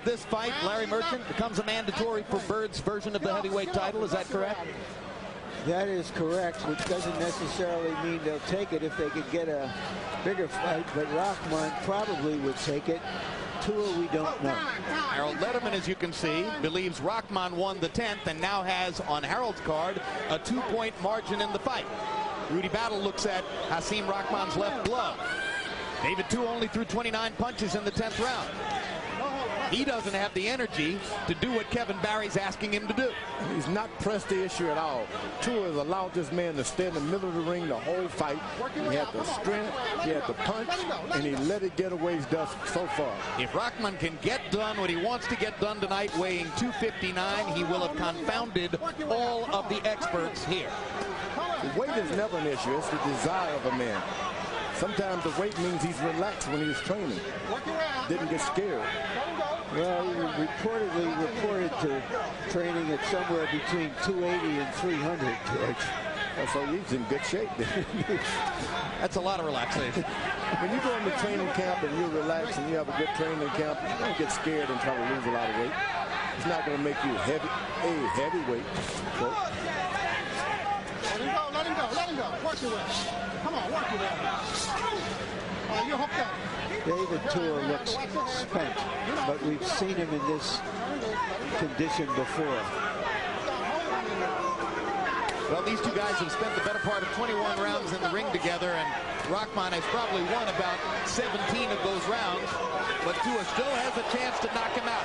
This fight, Larry Merchant, becomes a mandatory for Bird's version of the heavyweight title. Is that correct? That is correct, which doesn't necessarily mean they'll take it if they could get a bigger fight, but Rahman probably would take it. Tua, we don't know. Harold Letterman, as you can see, believes Rahman won the 10th and now has on Harold's card a 2-point margin in the fight. Rudy Battle looks at Hasim Rahman's left glove. David Tua only threw 29 punches in the 10th round. He doesn't have the energy to do what Kevin Barry's asking him to do. He's not pressed the issue at all. Tua has allowed this man to stay in the middle of the ring the whole fight. He had the strength, he had the punch, and he let it get away so far. If Rahman can get done what he wants to get done tonight, weighing 259, he will have confounded all of the experts here. The weight is never an issue. It's the desire of a man. Sometimes the weight means he's relaxed when he's training. Didn't get scared. Well, he reportedly reported to training at somewhere between 280 and 300, George. So he's in good shape. That's a lot of relaxation. When you go into training camp and you're relaxed and you have a good training camp, you don't get scared and try to lose a lot of weight. It's not going to make you heavyweight. So. Let him go. Work your way. Come on, work your way. You hooked up. David Tua looks spent, but we've seen him in this condition before. Well, these two guys have spent the better part of 21 rounds in the ring together, and Rahman has probably won about 17 of those rounds, but Tua still has a chance to knock him out.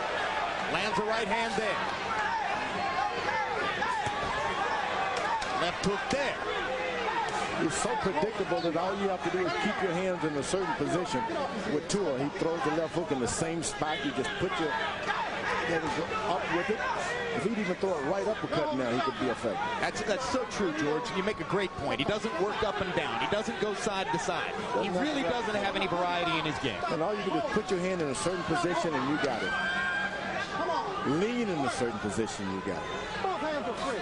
Lands a right hand there. Left hook there. It's so predictable that all you have to do is keep your hands in a certain position. With Tua, he throws the left hook in the same spot. You just put your hands up with it. If he'd even throw it right uppercut now, he could be effective. That's so true, George. You make a great point. He doesn't work up and down. He doesn't go side to side. He really doesn't have any variety in his game. And all you do is put your hand in a certain position and you got it. Lean in a certain position, you got it. Both hands are free.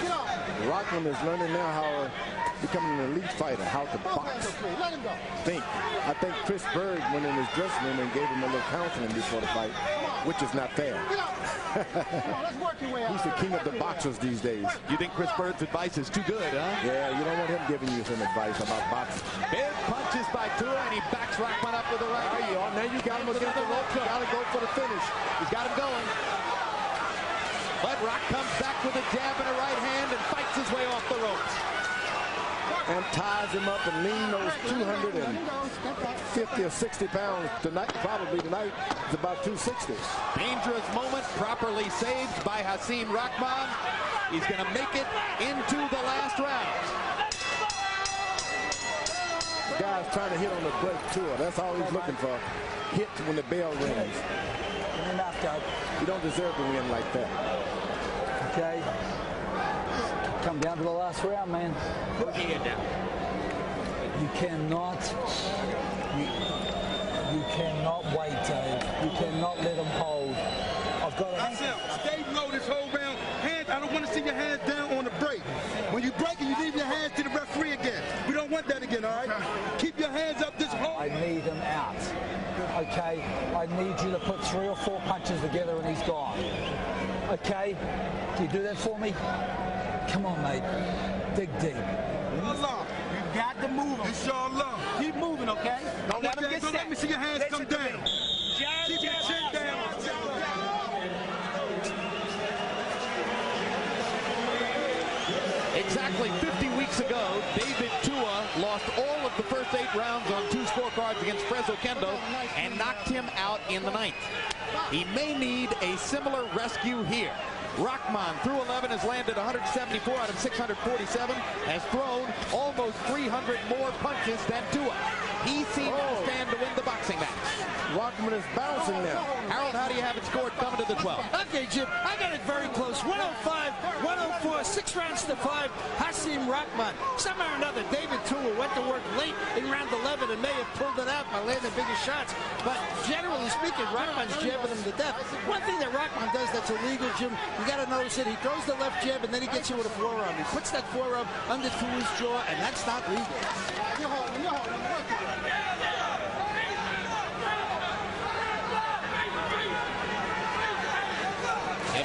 Get off. Rahman is learning now how to become an elite fighter, how to box. Let him go. I think Chris Berg went in his dressing room and gave him a little counseling before the fight, which is not fair. Let's work your way out. He's the king of the boxers these days. You think Chris Berg's advice is too good, huh? Yeah, you don't want him giving you some advice about boxing. Big punches by Tua, and he backs Rahman up with a right. There you are. Now you got him against the rope. You got to go for the finish. He's got him going. But Rock comes back with a jab and a right hand and fights his way off the ropes. And ties him up and lean those 250 or 60 pounds tonight. Probably tonight it's about 260. Dangerous moment, properly saved by Hasim Rahman. He's going to make it into the last round. The guy's trying to hit on the break Tua. That's all he's looking for. Hit when the bell rings. You don't deserve to win like that. Okay. Come down to the last round, man. Put your head down. You cannot wait, Dave. You cannot let him hold. I've got to... Stay low this whole round. Hands, I don't want to see your hands down on the break. When you break it, you leave your hands to the referee again. We don't want that again, all right? Keep your hands up this whole... I need him out. Okay? I need you to put 3 or 4 punches together and he's gone. Okay? Can you do that for me? Come on, mate. Dig deep. Allah, you got to move him. Inshallah. Keep moving, okay? Don't let him get set. Let me see your hands come down. Keep your chin down. Exactly 50 weeks ago, David Tua lost all of the first 8 rounds on 2 scorecards against Frezo Kendo and knocked him out in the 9th. He may need a similar rescue here. Rahman, through 11, has landed 174 out of 647, has thrown almost 300 more punches than Tua. He seems to stand to win the boxing match. Rahman is bouncing now. Harold, how do you have it scored coming to the 12th? Okay, Jim, I got it very close. 105, 104, 6 rounds to 5. Hasim Rahman. Somehow or another, David Tua went to work late in round 11 and may have pulled it out by landing bigger shots. But generally speaking, Rahman's jabbing him to death. One thing that Rahman does that's illegal, Jim, you got to notice it. He throws the left jab and then he gets you with a forearm. He puts that forearm under Tua's jaw, and that's not legal. You're holding.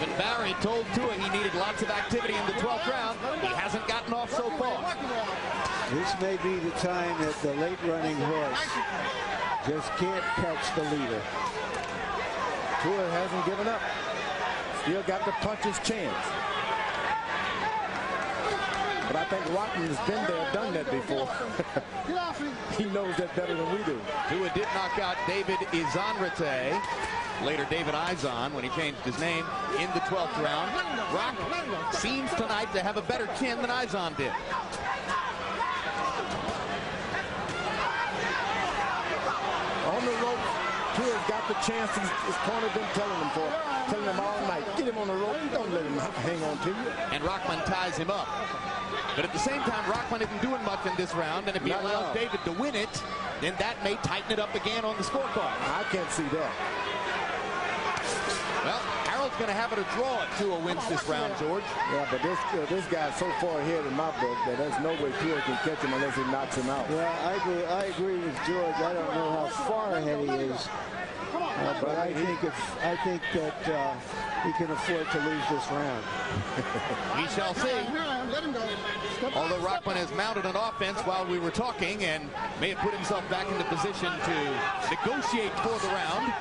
Kevin Barry told Tua he needed lots of activity in the 12th round. He hasn't gotten off so far. This may be the time that the late running horse just can't catch the leader. Tua hasn't given up. Still got to punch his chance. But I think Rahman has been there, done that before. He knows that better than we do. Tua did knock out David Izanrate, later David Izon when he changed his name, in the 12th round. Rock seems tonight to have a better chin than Izon did. On the rope, Tua's got the chance his corner been telling him all night. Get him on the rope. Don't let him hang on to you. And Rahman ties him up. But at the same time, Rahman isn't doing much in this round, and if he allows David to win it, then that may tighten it up again on the scorecard. I can't see that. Well, Harold's going to have it a draw if Tua wins this round, George. Yeah, but this guy's so far ahead in my book that there's no way Tua can catch him unless he knocks him out. Yeah, I agree with George. I don't know how far ahead he is, but I think that he can afford to lose this round. We shall see. Although Rahman has mounted an offense while we were talking and may have put himself back into position to negotiate for the round.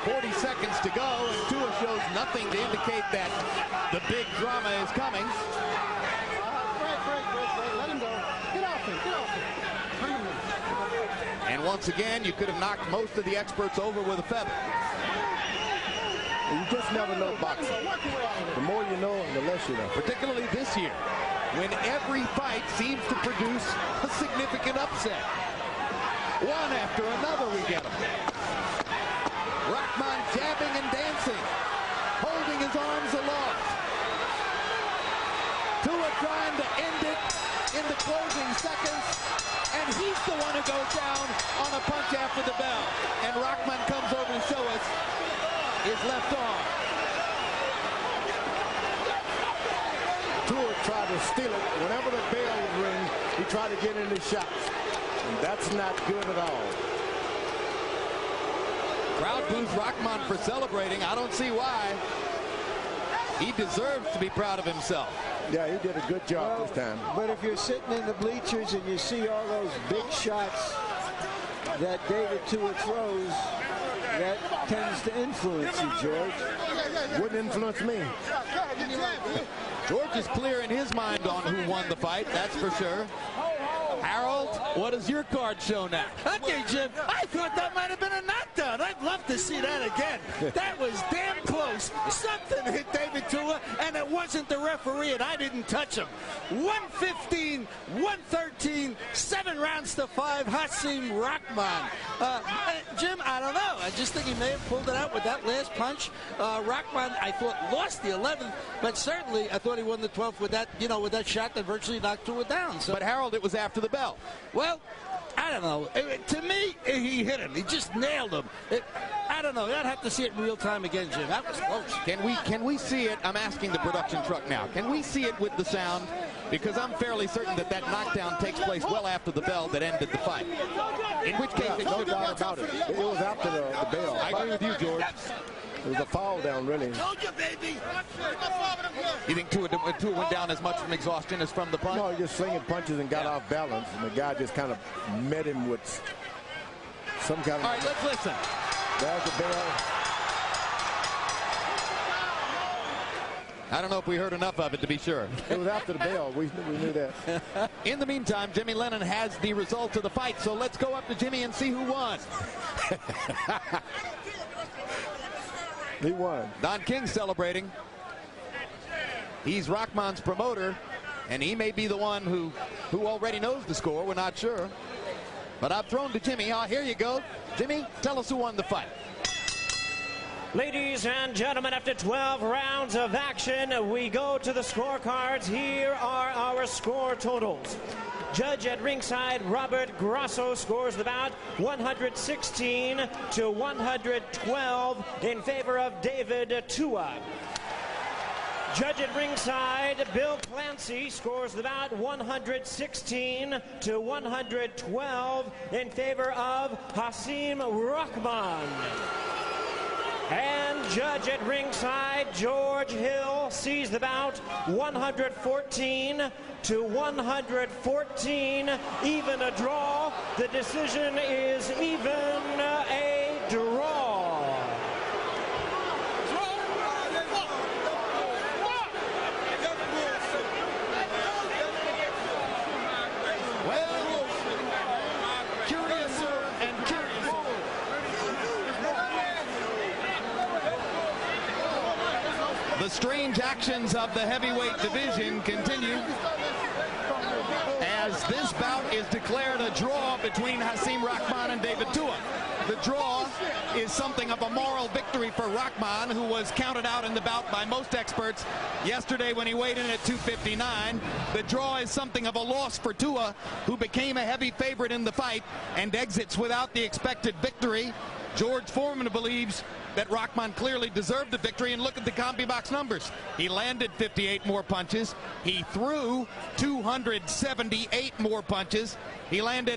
40 seconds to go, and Tua shows nothing to indicate that the big drama is coming. Let him go. Get off him. Get off him. And once again, you could have knocked most of the experts over with a feather. You just never know boxing. The more you know, the less you know. Particularly this year, when every fight seems to produce a significant upset. One after another we get them. Rahman jabbing and dancing, holding his arms aloft. Tua trying to end it in the closing seconds, and he's the one who goes down on a punch after the bell. And Rahman comes over to show us his left arm. Tua tried to steal it. Whenever the bell would ring, he tried to get in his shots. And that's not good at all. Crowd boos Rahman for celebrating. I don't see why. He deserves to be proud of himself. Yeah, he did a good job this time. But if you're sitting in the bleachers and you see all those big shots that David Tua throws, that tends to influence you, George. Wouldn't influence me. George is clear in his mind on who won the fight, that's for sure. Harold, what does your card show now? Okay, Jim, I thought that might have been a knockdown. I'd love to see that again. That was damn close. Something hit David Tua, and it wasn't the referee, and I didn't touch him. 115, 113, 7 rounds to 5, Hasim Rahman. Jim, I don't know. I just think he may have pulled it out with that last punch. Rahman, I thought, lost the 11th, but certainly I thought he won the 12th with that, with that shot that virtually knocked Tua down. So. But Harold, it was after the bell. Well, I don't know. To me, he hit him. He just nailed him. I don't know. I'd have to see it in real time again, Jim. That was close. Can we see it? I'm asking the production truck now. Can we see it with the sound? Because I'm fairly certain that knockdown takes place well after the bell that ended the fight. In which case, no doubt about it. It was after the bell. I agree with you, George. It was a fall down, really. Told you, baby. You think Tua went down as much from exhaustion as from the punch? No, he just slinging punches and got off balance, and the guy just kind of met him with some kind of... All right, let's listen. There's the bell. I don't know if we heard enough of it to be sure. It was after the bell. We knew that. In the meantime, Jimmy Lennon has the results of the fight, so let's go up to Jimmy and see who won. He won. Don King celebrating. He's Rahman's promoter, and he may be the one who already knows the score. We're not sure. But I've thrown to Jimmy. Here you go. Jimmy, tell us who won the fight. Ladies and gentlemen, after 12 rounds of action, we go to the scorecards. Here are our score totals. Judge at ringside, Robert Grosso, scores the bout 116 to 112 in favor of David Tua. Judge at ringside, Bill Clancy, scores the bout 116 to 112 in favor of Hasim Rahman. And Judge at ringside, George Hill, sees the bout 114 to 114, even a draw. The decision is even a draw. Well, curiouser and curiouser. The strange actions of the heavyweight division continue as this bout is declared a draw between Hasim Rahman and David Tua. The draw is something of a moral victory for Rahman, who was counted out in the bout by most experts yesterday when he weighed in at 259. The draw is something of a loss for Tua, who became a heavy favorite in the fight and exits without the expected victory. George Foreman believes that Rahman clearly deserved the victory, and look at the CompuBox numbers. He landed 58 more punches. He threw 278 more punches. He landed